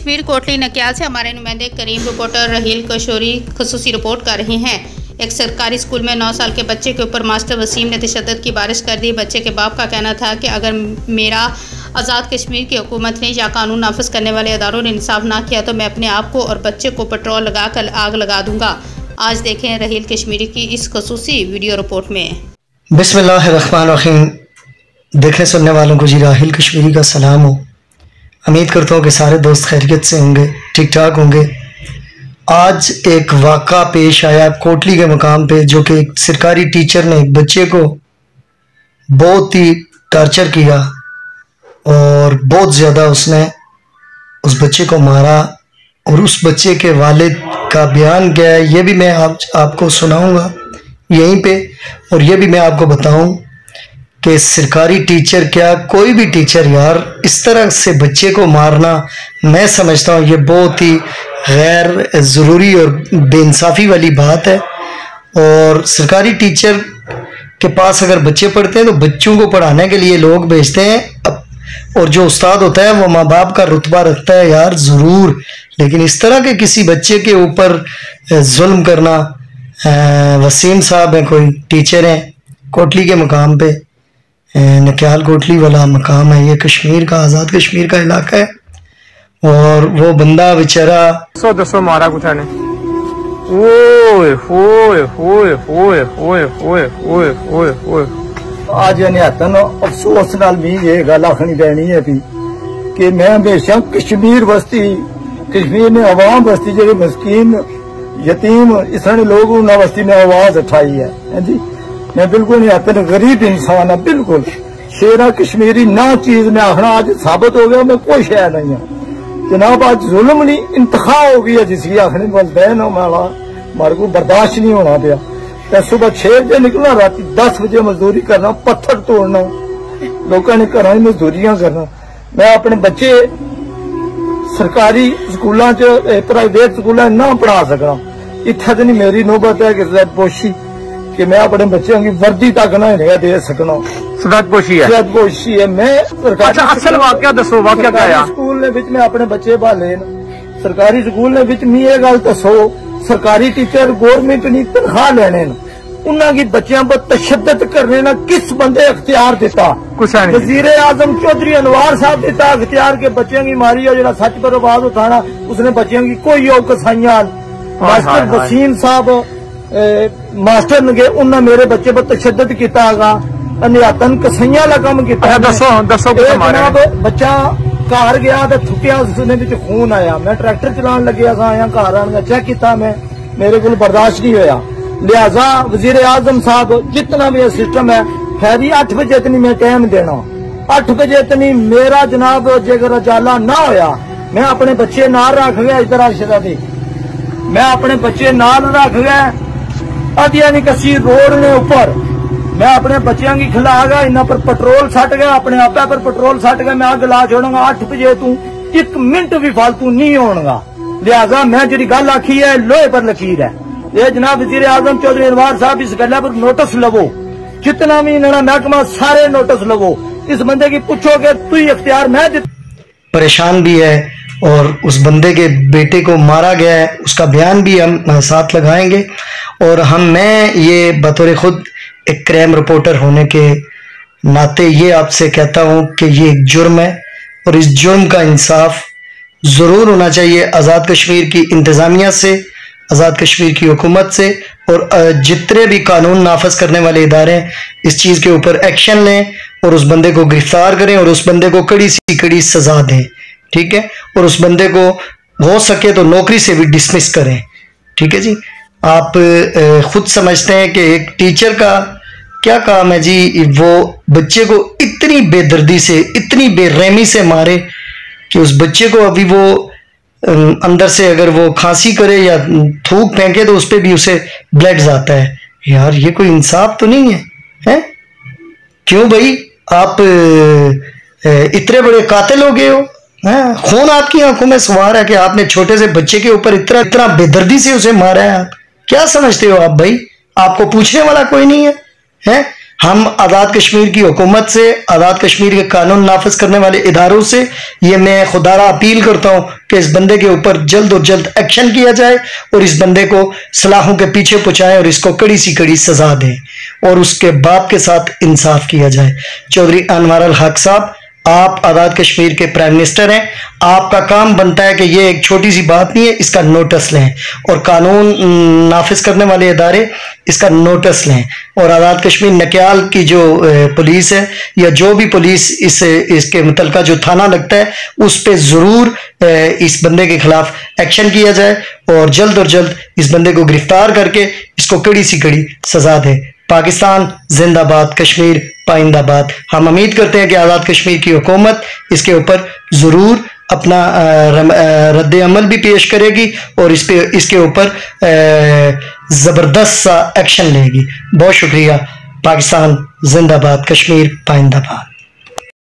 कश्मीर कोटली नक्याल से हमारे नुमाइंदे करीम रिपोर्टर रहील कशोरी खसूसी रिपोर्ट कर रहे हैं। एक सरकारी स्कूल में 9 साल के बच्चे के ऊपर मास्टर वसीम ने तशद्दुद की बारिश कर दी। बच्चे के बाप का कहना था कि अगर मेरा आज़ाद कश्मीर की हुकूमत ने या कानून नाफिज करने वाले अदारों ने इंसाफ ना किया तो मैं अपने आप को और बच्चे को पेट्रोल लगा कर आग लगा दूंगा। आज देखें रहील कश्मीरी की इस खसूसी वीडियो रिपोर्ट में। बिस्मिल्लाहिर्रहमानिर्रहीम। देखने सुनने वालों को जी राहिल कश्मीरी का सलाम हो। उम्मीद करता हूँ कि सारे दोस्त खैरियत से होंगे, ठीक ठाक होंगे। आज एक वाक़ा पेश आया कोटली के मकाम पे, जो कि एक सरकारी टीचर ने एक बच्चे को बहुत ही टॉर्चर किया और बहुत ज़्यादा उसने उस बच्चे को मारा। और उस बच्चे के वालिद का बयान क्या है ये भी मैं आपको सुनाऊंगा यहीं पे, और ये भी मैं आपको बताऊं कि सरकारी टीचर क्या कोई भी टीचर यार इस तरह से बच्चे को मारना, मैं समझता हूँ ये बहुत ही गैर ज़रूरी और बेइंसाफ़ी वाली बात है। और सरकारी टीचर के पास अगर बच्चे पढ़ते हैं तो बच्चों को पढ़ाने के लिए लोग भेजते हैं, और जो उस्ताद होता है वो माँ बाप का रुतबा रखता है यार ज़रूर, लेकिन इस तरह के किसी बच्चे के ऊपर जुल्म करना। वसीम साहब हैं, कोई टीचर हैं कोटली के मकाम पे, नक्याल कोटली वाला मकाम है, ये कश्मीर का आज़ाद कश्मीर का इलाका है। और वो बंदा बेचारा दसो मारा कुछ ने, ओए होए होए होए होए होए होए होए होए। आज निहत्तन अफसोस नाल भी ये गल आखनी पैनी है भी कि मैं हमेशा कश्मीर बस्ती, कश्मीर ने अवाम बस्ती जेडे मस्कीन यतीम इस तरह लोग उन्होंने बस्ती ने आवाज उठाई है जी। मैं बिल्कुल निहत्तन गरीब इंसान है, बिल्कुल शेरा कश्मीरी ना चीज में आखना आज साबित हो गया, मैं कोई शय नहीं है जनाब। आज जुल्म नहीं इंतखा हो गई है जिसकी आखने बोलते ना मारे को बर्दाश्त नहीं होना पाया। तो सुबह 6 बजे निकलना, रात 10 बजे मजदूरी करना, पत्थर तोड़ना, लोगों ने घर मजदूरियां करना। मैं अपने बच्चे सरकारी स्कूलों च प्राइवेट स्कूलों ना पढ़ा सकना, इत्थे तो नहीं मेरी नौबत है कि पोशी कि मैं अपने बच्चों की वर्दी तक ना दे सकना। पोशी है मैं सरकारी। अच्छा, असल वाकया दसो, वाकया क्या है? स्कूल ने विच मैं अपने बच्चे भाले सरकारी स्कूल ने विच मी ये गल दसो, सरकारी टीचर गवर्नमेंट ने तनख्वाह लेने उन्होंने बच्चों पर तशद्दुद करने ना किस बंदे अख्तियार दिता? वजीर आजम चौधरी अनवार साहब दिता अख्तियार के बच्चों की मारी और जो सच पर आवाज उठाना उसने बच्चों की कोई योग कसाइया। मास्टर वसीम साहब मास्टर ने उन्हें मेरे बच्चे पर तशद्दुद किया, निहत्तन कसाइया का कम किया। बच्चा घर गया तो थुकिया, उसने खून आया, मैं ट्रैक्टर चलान लगे आया घर आने चेक किया, मैं मेरे को बर्दाश्त नहीं होया। लिहाजा वजीर आजम साहब जितना भी सिस्टम है खैरी 8 बजे इतनी मैं टाइम देना, 8 बजे इतनी मेरा जनाब जेकर उजाला ना होया मैं अपने बच्चे नाल रख गया। इधर आशरा दी मैं अपने बच्चे नाल रख गया, अदिया नहीं कसी रोड ने ऊपर मैं अपने बच्चों की खिला गया, इन्हों पर पेट्रोल सट गया, अपने आपे पर पेट्रोल सट गया। मैं गला छोड़ूंगा 8 बजे तू 1 मिनट भी फालतू नहीं होगा। लिहाजा मैं जी गल आखी है लोहे पर लकीर है। ये जनाब वजीर आजम चौधरी अनवार साहब इस गल पर नोटिस लवो, जितना भी इन्होंने महकमा सारे नोटिस लवो, इस बंदे की पूछो कि तू अख्तियार मैं परेशान भी है और उस बंदे के बेटे को मारा गया है, उसका बयान भी हम साथ लगाएंगे। और मैं ये बतौर खुद एक क्राइम रिपोर्टर होने के नाते ये आपसे कहता हूँ कि ये एक जुर्म है और इस जुर्म का इंसाफ ज़रूर होना चाहिए आज़ाद कश्मीर की इंतज़ामिया से, आज़ाद कश्मीर की हुकूमत से, और जितने भी कानून नाफिज करने वाले इदारे इस चीज़ के ऊपर एक्शन लें और उस बंदे को गिरफ्तार करें और उस बंदे को कड़ी सी कड़ी सज़ा दें, ठीक है। और उस बंदे को हो सके तो नौकरी से भी डिसमिस करें, ठीक है जी। आप खुद समझते हैं कि एक टीचर का क्या काम है जी, वो बच्चे को इतनी बेदर्दी से इतनी बेरहमी से मारे कि उस बच्चे को अभी वो अंदर से अगर वो खांसी करे या थूक फेंके तो उस पर भी उसे ब्लड जाता है। यार ये कोई इंसाफ तो नहीं है, हैं? क्यों भाई आप इतने बड़े कातिल हो गए हो? खून आपकी आंखों में सवार है कि आपने छोटे से बच्चे के ऊपर इतना बेदर्दी से उसे मारा है। आप क्या समझते हो आप भाई? आपको पूछने वाला कोई नहीं है, हैं? हम आज़ाद कश्मीर की हुकूमत से, आज़ाद कश्मीर के कानून नाफिज करने वाले इदारों से ये मैं खुदारा अपील करता हूँ कि इस बंदे के ऊपर जल्द और जल्द एक्शन किया जाए और इस बंदे को सलाखों के पीछे पहुँचाएं और इसको कड़ी सी कड़ी सजा दें और उसके बाप के साथ इंसाफ किया जाए। चौधरी अनवर अल हक साहब, आप आज़ाद कश्मीर के प्राइम मिनिस्टर हैं, आपका काम बनता है कि ये एक छोटी सी बात नहीं है, इसका नोटिस लें और कानून नाफिज करने वाले इदारे इसका नोटिस लें और आज़ाद कश्मीर नक्याल की जो पुलिस है या जो भी पुलिस इसके मुतलका जो थाना लगता है उस पे ज़रूर इस बंदे के खिलाफ एक्शन किया जाए और जल्द इस बंदे को गिरफ्तार करके इसको कड़ी सी कड़ी सजा दे। पाकिस्तान जिंदाबाद, कश्मीर पाइंदाबाद। हम उम्मीद करते हैं कि आज़ाद कश्मीर की हुकूमत इसके ऊपर ज़रूर अपना रद्द अमल भी पेश करेगी और इसके ऊपर ज़बरदस्त सा एक्शन लेगी। बहुत शुक्रिया। पाकिस्तान जिंदाबाद, कश्मीर पाइंदाबाद।